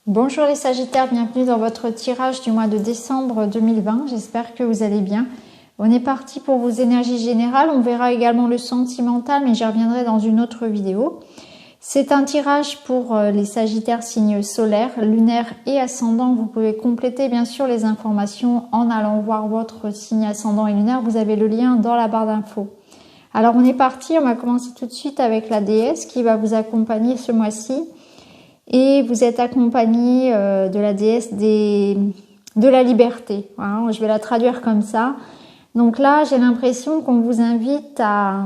Bonjour les Sagittaires, bienvenue dans votre tirage du mois de décembre 2020. J'espère que vous allez bien. On est parti pour vos énergies générales. On verra également le sentimental, mais j'y reviendrai dans une autre vidéo. C'est un tirage pour les Sagittaires signes solaires, lunaires et ascendants. Vous pouvez compléter bien sûr les informations en allant voir votre signe ascendant et lunaire. Vous avez le lien dans la barre d'infos. Alors on est parti, on va commencer tout de suite avec la déesse qui va vous accompagner ce mois-ci. Et vous êtes accompagné de la déesse de la liberté. Voilà, je vais la traduire comme ça. Donc là, j'ai l'impression qu'on vous invite à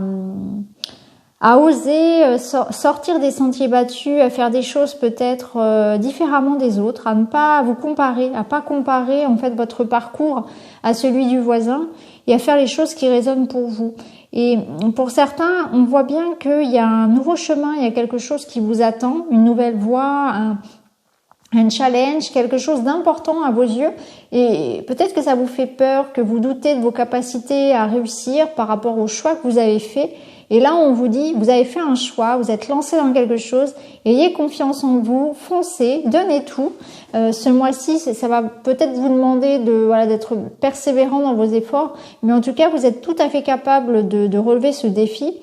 oser sortir des sentiers battus, à faire des choses peut-être différemment des autres, à ne pas vous comparer, à pas comparer en fait votre parcours à celui du voisin et à faire les choses qui résonnent pour vous. Et pour certains, on voit bien qu'il y a un nouveau chemin, il y a quelque chose qui vous attend, une nouvelle voie, un challenge, quelque chose d'important à vos yeux. Et peut-être que ça vous fait peur, que vous doutez de vos capacités à réussir par rapport au choix que vous avez fait. Et là, on vous dit, vous avez fait un choix, vous êtes lancé dans quelque chose, ayez confiance en vous, foncez, donnez tout. Ce mois-ci, ça va peut-être vous demander d'être persévérant dans vos efforts, mais en tout cas, vous êtes tout à fait capable de relever ce défi,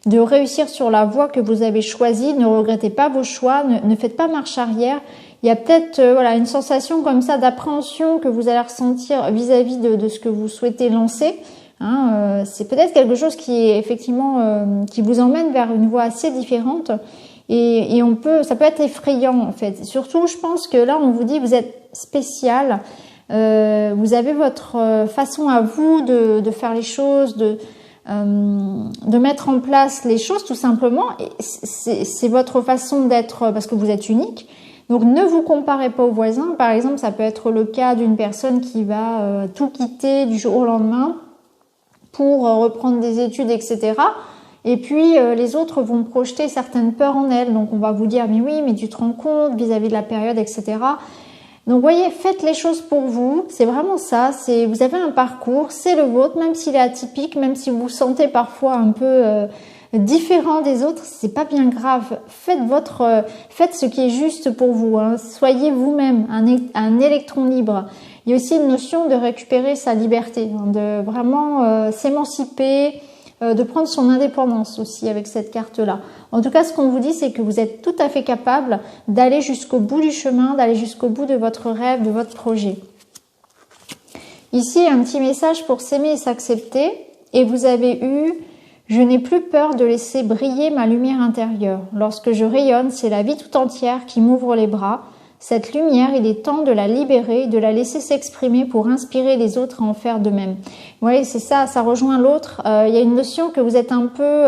de réussir sur la voie que vous avez choisie. Ne regrettez pas vos choix, ne faites pas marche arrière. Il y a peut-être une sensation comme ça d'appréhension que vous allez ressentir vis-à-vis de ce que vous souhaitez lancer. C'est peut-être quelque chose qui est effectivement qui vous emmène vers une voie assez différente et ça peut être effrayant en fait. Surtout, je pense que là, on vous dit vous êtes spécial, vous avez votre façon à vous de faire les choses, de mettre en place les choses tout simplement. C'est votre façon d'être parce que vous êtes unique. Donc ne vous comparez pas aux voisins. Par exemple, ça peut être le cas d'une personne qui va tout quitter du jour au lendemain pour reprendre des études, etc. Et puis les autres vont projeter certaines peurs en elle. Donc on va vous dire mais oui, mais tu te rends compte vis-à-vis de la période, etc. Donc vous voyez, faites les choses pour vous. C'est vraiment ça. Vous avez un parcours, c'est le vôtre, même s'il est atypique, même si vous vous sentez parfois un peu différent des autres, c'est pas bien grave. Faites ce qui est juste pour vous. Soyez vous-même un électron libre. Il y a aussi une notion de récupérer sa liberté, de vraiment s'émanciper, de prendre son indépendance aussi avec cette carte-là. En tout cas, ce qu'on vous dit, c'est que vous êtes tout à fait capable d'aller jusqu'au bout du chemin, d'aller jusqu'au bout de votre rêve, de votre projet. Ici, un petit message pour s'aimer et s'accepter. Et vous avez eu « Je n'ai plus peur de laisser briller ma lumière intérieure. Lorsque je rayonne, c'est la vie tout entière qui m'ouvre les bras. Cette lumière, il est temps de la libérer, de la laisser s'exprimer pour inspirer les autres à en faire de même. » Vous voyez, c'est ça, ça rejoint l'autre. Il y a une notion que vous êtes un peu,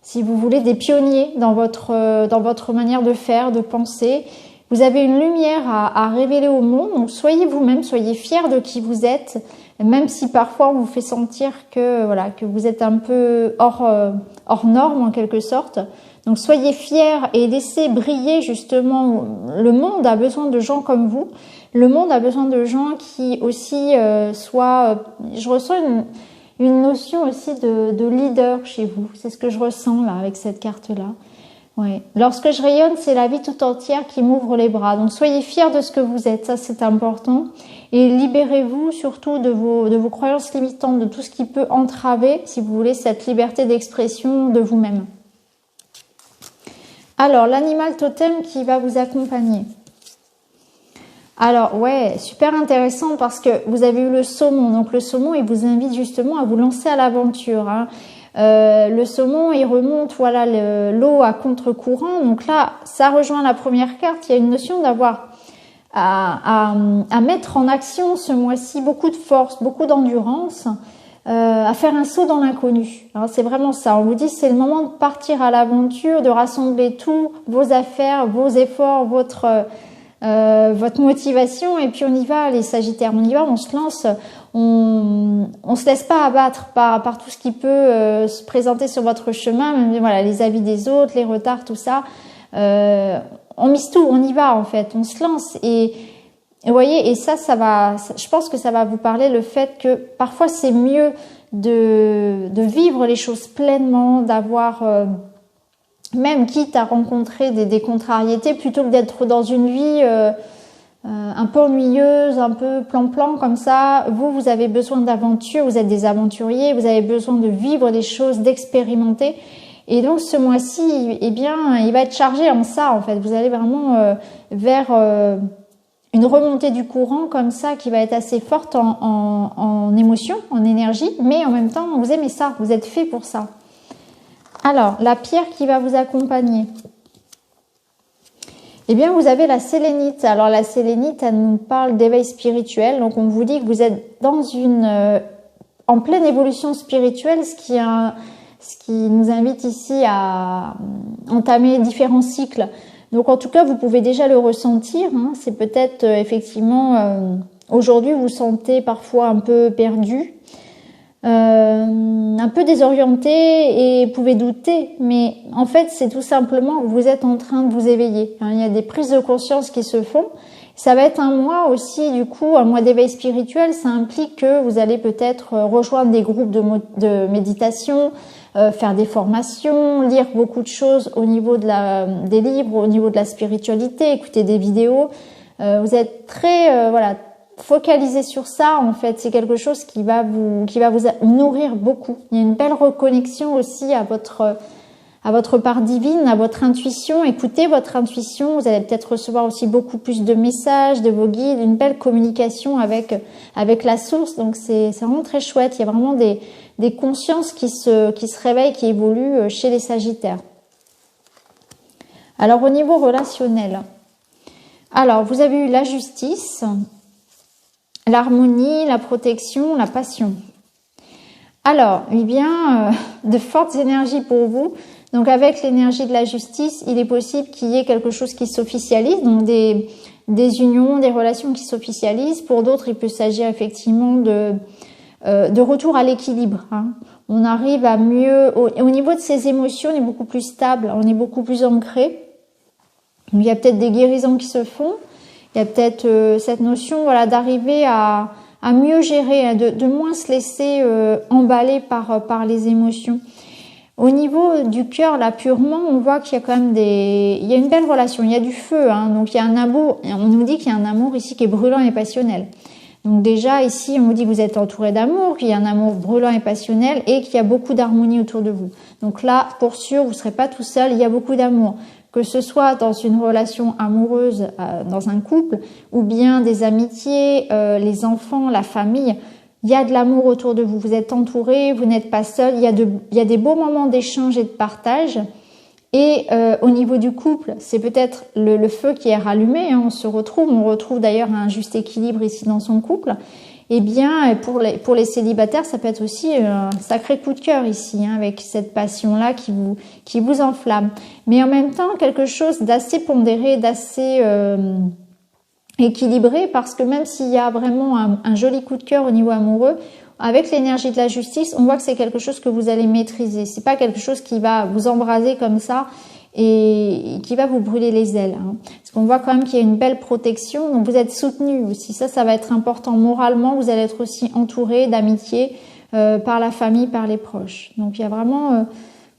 si vous voulez, des pionniers dans votre manière de faire, de penser. Vous avez une lumière à révéler au monde, donc soyez vous-même, soyez fiers de qui vous êtes, même si parfois on vous fait sentir que vous êtes un peu hors norme en quelque sorte. Donc soyez fiers et laissez briller justement. Le monde a besoin de gens comme vous. Le monde a besoin de gens qui aussi je ressens une notion aussi de leader chez vous. C'est ce que je ressens là avec cette carte-là. Ouais. Lorsque je rayonne, c'est la vie tout entière qui m'ouvre les bras. Donc soyez fiers de ce que vous êtes, ça c'est important. Et libérez-vous surtout de vos croyances limitantes, de tout ce qui peut entraver, si vous voulez, cette liberté d'expression de vous-même. Alors, l'animal totem qui va vous accompagner. Alors, ouais, super intéressant parce que vous avez eu le saumon. Donc, le saumon, il vous invite justement à vous lancer à l'aventure. Le saumon, il remonte l'eau à contre-courant. Donc là, ça rejoint la première carte. Il y a une notion d'avoir à mettre en action ce mois-ci beaucoup de force, beaucoup d'endurance, à faire un saut dans l'inconnu. C'est vraiment ça. On vous dit c'est le moment de partir à l'aventure, de rassembler tous vos affaires, vos efforts, votre motivation et puis on y va les Sagittaires. On y va, on se lance. On se laisse pas abattre par tout ce qui peut se présenter sur votre chemin, même les avis des autres, les retards, tout ça. On mise tout, on y va en fait, on se lance et vous voyez, et ça va, je pense que ça va vous parler le fait que parfois c'est mieux de vivre les choses pleinement, d'avoir même quitte à rencontrer des contrariétés, plutôt que d'être dans une vie un peu ennuyeuse, un peu plan-plan comme ça. Vous avez besoin d'aventure, vous êtes des aventuriers, vous avez besoin de vivre des choses, d'expérimenter. Et donc ce mois-ci, eh bien, il va être chargé en ça en fait. Vous allez vraiment vers une remontée du courant comme ça qui va être assez forte en émotion, en énergie, mais en même temps, vous aimez ça, vous êtes fait pour ça. Alors, la pierre qui va vous accompagner. Eh bien, vous avez la sélénite. Alors, la sélénite, elle nous parle d'éveil spirituel. Donc, on vous dit que vous êtes dans en pleine évolution spirituelle, ce qui nous invite ici à entamer différents cycles. Donc, en tout cas, vous pouvez déjà le ressentir. Hein. C'est peut-être effectivement, aujourd'hui, vous vous sentez parfois un peu perdu, un peu désorienté et pouvez douter, mais en fait c'est tout simplement que vous êtes en train de vous éveiller. Il y a des prises de conscience qui se font. Ça va être un mois aussi, du coup, un mois d'éveil spirituel. Ça implique que vous allez peut-être rejoindre des groupes de méditation, faire des formations, lire beaucoup de choses au niveau des livres, au niveau de la spiritualité, écouter des vidéos. Vous êtes très focaliser sur ça, en fait, c'est quelque chose qui va vous nourrir beaucoup. Il y a une belle reconnexion aussi à votre part divine, à votre intuition. Écoutez votre intuition, vous allez peut-être recevoir aussi beaucoup plus de messages de vos guides, une belle communication avec la source. Donc c'est vraiment très chouette. Il y a vraiment des consciences qui se réveillent, qui évoluent chez les Sagittaires. Alors au niveau relationnel, alors vous avez eu la justice, l'harmonie, la protection, la passion. Alors, eh bien, de fortes énergies pour vous. Donc, avec l'énergie de la justice, il est possible qu'il y ait quelque chose qui s'officialise, donc des unions, des relations qui s'officialisent. Pour d'autres, il peut s'agir effectivement de retour à l'équilibre. Hein. On arrive à mieux... Au niveau de ses émotions, on est beaucoup plus stable, on est beaucoup plus ancré. Il y a peut-être des guérisons qui se font. Il y a peut-être cette notion d'arriver à mieux gérer, de moins se laisser emballer par les émotions. Au niveau du cœur, là, purement, on voit qu'il y a quand même il y a une belle relation, il y a du feu, hein, donc il y a un amour, on nous dit qu'il y a un amour ici qui est brûlant et passionnel. Donc déjà, ici, on vous dit que vous êtes entouré d'amour, qu'il y a un amour brûlant et passionnel et qu'il y a beaucoup d'harmonie autour de vous. Donc là, pour sûr, vous ne serez pas tout seul, il y a beaucoup d'amour. Que ce soit dans une relation amoureuse, dans un couple, ou bien des amitiés, les enfants, la famille, il y a de l'amour autour de vous. Vous êtes entouré, vous n'êtes pas seul. Il y a des beaux moments d'échange et de partage. Et au niveau du couple, c'est peut-être le feu qui est rallumé. Hein, on retrouve d'ailleurs un juste équilibre ici dans son couple. Eh bien, pour les célibataires, ça peut être aussi un sacré coup de cœur ici, hein, avec cette passion-là qui vous enflamme. Mais en même temps, quelque chose d'assez pondéré, d'assez équilibré, parce que même s'il y a vraiment un joli coup de cœur au niveau amoureux, avec l'énergie de la justice, on voit que c'est quelque chose que vous allez maîtriser. C'est pas quelque chose qui va vous embraser comme ça et qui va vous brûler les ailes. Hein. Parce qu'on voit quand même qu'il y a une belle protection, donc vous êtes soutenu aussi. Ça va être important moralement. Vous allez être aussi entouré d'amitié par la famille, par les proches. Donc il y a vraiment,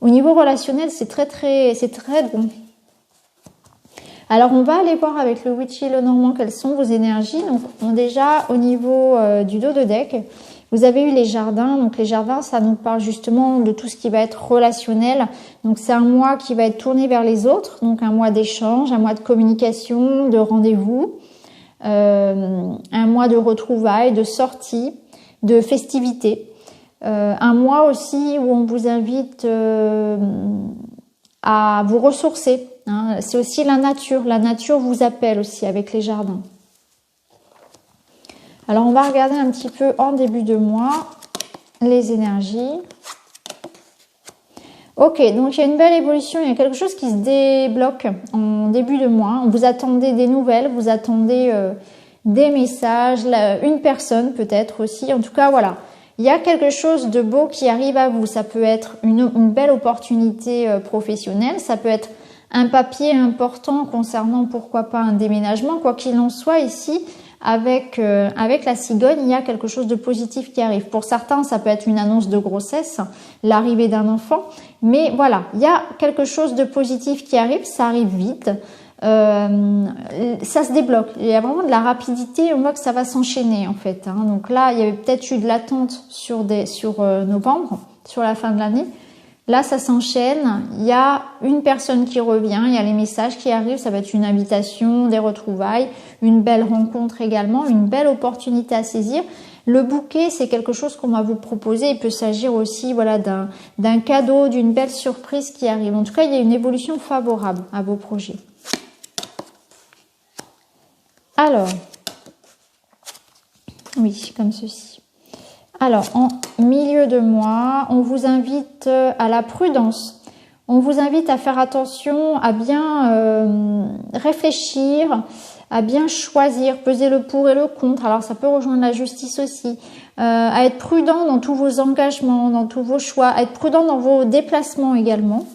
au niveau relationnel, c'est très bon. Alors on va aller voir avec le Witchy et le Normand quelles sont vos énergies. Donc déjà au niveau du dos de deck, vous avez eu les jardins. Donc les jardins, ça nous parle justement de tout ce qui va être relationnel. Donc c'est un mois qui va être tourné vers les autres. Donc un mois d'échange, un mois de communication, de rendez-vous, un mois de retrouvailles, de sorties, de festivités. Un mois aussi où on vous invite à vous ressourcer. Hein. C'est aussi la nature. La nature vous appelle aussi avec les jardins. Alors, on va regarder un petit peu en début de mois les énergies. Ok, donc il y a une belle évolution. Il y a quelque chose qui se débloque en début de mois. Vous attendez des nouvelles, vous attendez des messages, une personne peut-être aussi. En tout cas, voilà. Il y a quelque chose de beau qui arrive à vous. Ça peut être une belle opportunité professionnelle. Ça peut être un papier important concernant, pourquoi pas, un déménagement. Quoi qu'il en soit, ici, avec la cigogne, il y a quelque chose de positif qui arrive. Pour certains, ça peut être une annonce de grossesse, l'arrivée d'un enfant. Mais voilà, il y a quelque chose de positif qui arrive, ça arrive vite. Ça se débloque. Il y a vraiment de la rapidité. On voit que ça va s'enchaîner en fait. Hein. Donc là, il y avait peut-être eu de l'attente sur novembre, sur la fin de l'année. Là, ça s'enchaîne. Il y a une personne qui revient. Il y a les messages qui arrivent. Ça va être une invitation, des retrouvailles, une belle rencontre également, une belle opportunité à saisir. Le bouquet, c'est quelque chose qu'on va vous proposer. Il peut s'agir aussi, voilà, d'un cadeau, d'une belle surprise qui arrive. En tout cas, il y a une évolution favorable à vos projets. Alors, oui, comme ceci. Alors, en milieu de mois, on vous invite à la prudence. On vous invite à faire attention, à bien réfléchir, à bien choisir, peser le pour et le contre. Alors, ça peut rejoindre la justice aussi. À être prudent dans tous vos engagements, dans tous vos choix, à être prudent dans vos déplacements également.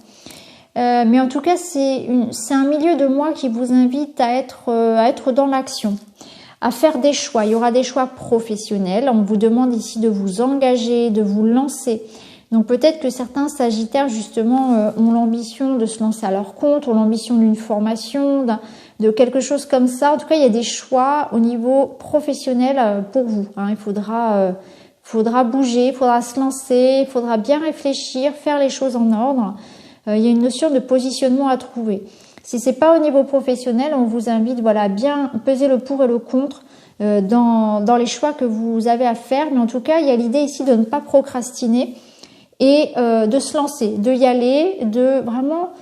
Mais en tout cas, c'est un milieu de mois qui vous invite à être dans l'action, à faire des choix. Il y aura des choix professionnels. On vous demande ici de vous engager, de vous lancer. Donc peut-être que certains sagittaires justement ont l'ambition de se lancer à leur compte, ont l'ambition d'une formation, de quelque chose comme ça. En tout cas, il y a des choix au niveau professionnel pour vous. Hein. Il faudra bouger, il faudra se lancer, il faudra bien réfléchir, faire les choses en ordre. Il y a une notion de positionnement à trouver. Si c'est pas au niveau professionnel, on vous invite, voilà, à bien peser le pour et le contre dans les choix que vous avez à faire. Mais en tout cas, il y a l'idée ici de ne pas procrastiner et de se lancer, de y aller, de vraiment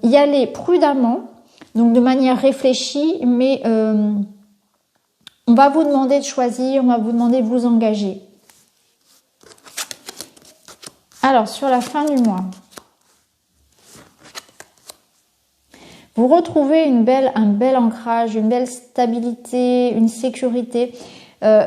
y aller prudemment, donc de manière réfléchie, mais on va vous demander de choisir, on va vous demander de vous engager. Alors, sur la fin du mois, vous retrouvez un bel ancrage, une belle stabilité, une sécurité.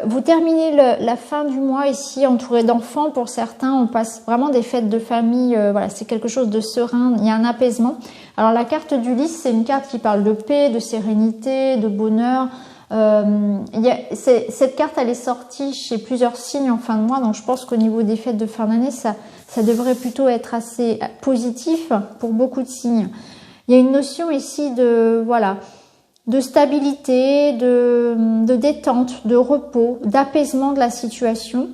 Vous terminez la fin du mois ici entouré d'enfants. Pour certains, on passe vraiment des fêtes de famille. Voilà, c'est quelque chose de serein. Il y a un apaisement. Alors la carte du lys, c'est une carte qui parle de paix, de sérénité, de bonheur. Cette carte, elle est sortie chez plusieurs signes en fin de mois. Donc je pense qu'au niveau des fêtes de fin d'année, ça devrait plutôt être assez positif pour beaucoup de signes. Il y a une notion ici de stabilité, de détente, de repos, d'apaisement de la situation.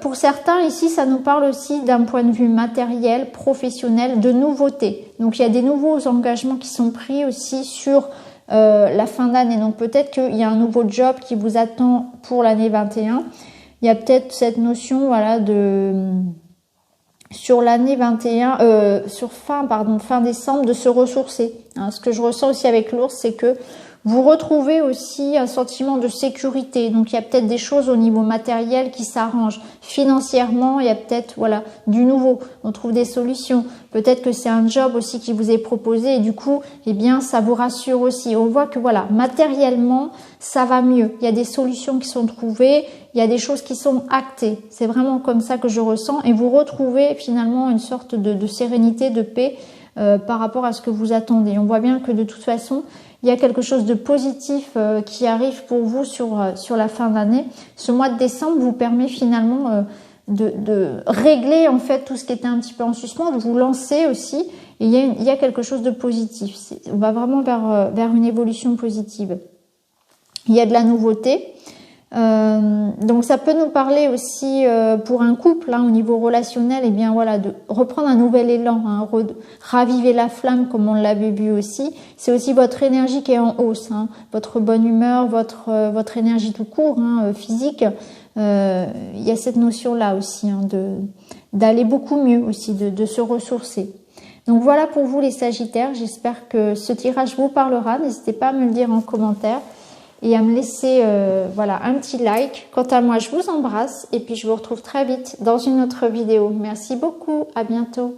Pour certains, ici, ça nous parle aussi d'un point de vue matériel, professionnel, de nouveauté. Donc, il y a des nouveaux engagements qui sont pris aussi sur la fin d'année. Donc, peut-être qu'il y a un nouveau job qui vous attend pour l'année 21. Il y a peut-être cette notion, voilà, sur l'année 21, fin décembre, de se ressourcer. Hein, ce que je ressens aussi avec l'ours, c'est que vous retrouvez aussi un sentiment de sécurité. Donc il y a peut-être des choses au niveau matériel qui s'arrangent. Financièrement, il y a peut-être du nouveau. On trouve des solutions. Peut-être que c'est un job aussi qui vous est proposé et du coup, eh bien, ça vous rassure aussi. On voit que matériellement, ça va mieux. Il y a des solutions qui sont trouvées. Il y a des choses qui sont actées. C'est vraiment comme ça que je ressens. Et vous retrouvez finalement une sorte de sérénité, de paix par rapport à ce que vous attendez. On voit bien que de toute façon, il y a quelque chose de positif qui arrive pour vous sur la fin d'année. Ce mois de décembre vous permet finalement de régler en fait tout ce qui était un petit peu en suspens, de vous lancer aussi. Et il y a quelque chose de positif. On va vraiment vers une évolution positive. Il y a de la nouveauté. Donc ça peut nous parler aussi pour un couple au niveau relationnel, de reprendre un nouvel élan, raviver la flamme comme on l'avait vu aussi. C'est aussi votre énergie qui est en hausse, votre bonne humeur, votre énergie tout court, physique. Il y a cette notion là aussi d'aller beaucoup mieux aussi, de se ressourcer. Donc voilà pour vous les Sagittaires, j'espère que ce tirage vous parlera. N'hésitez pas à me le dire en commentaire et à me laisser un petit like. Quant à moi, je vous embrasse et puis je vous retrouve très vite dans une autre vidéo. Merci beaucoup, à bientôt.